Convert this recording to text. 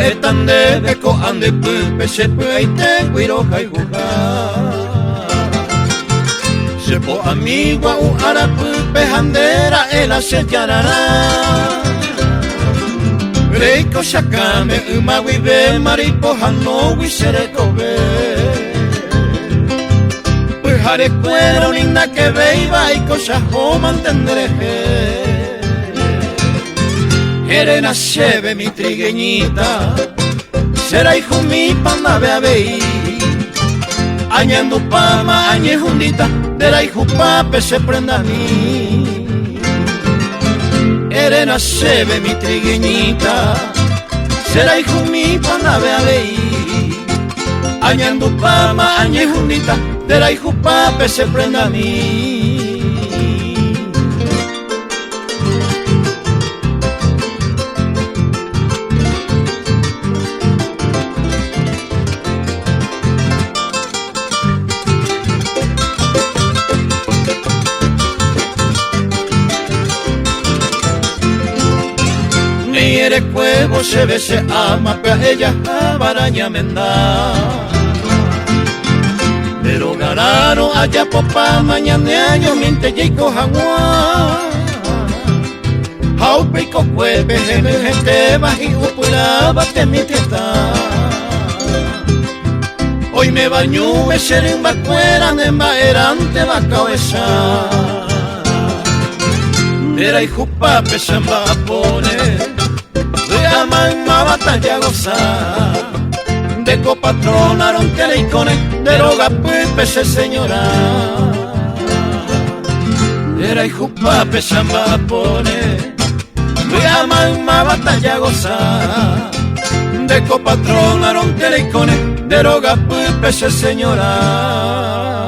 están de beco ande pupe se puite guiro jaijuja. Se po amigua u ara pupe handera el asetiarara. Reiko shakame umawibe maripo hano wiserekobe. Pujare cuero linda que veiva y cosas ho mantendreje. Erena cheve mi trigueñita, será hijo mi panda beabei. Añando pama, añe jundita, de la hijo pape se prenda a mí. Erena cheve mi trigueñita, será hijo mi panda beabei. Añando pama, añe jundita, de la hijo pape se prenda a mí. Ere cuevo se ve se ama pe ella baraña menda. Pero ganaron allá popa mañana año minte yeiko hangua. Hau pico cueve gente baji upulaba te mi teta. Hoy me bañó ese en vacuera de maerante va cabeza. Era hijo pape se va a poner. Mamá batalla goza de copatronaron teleicone de roga pupe se señora. Era hijo pape samba pone mamá batalla goza de copatronaron teleicone de roga pupe se señora.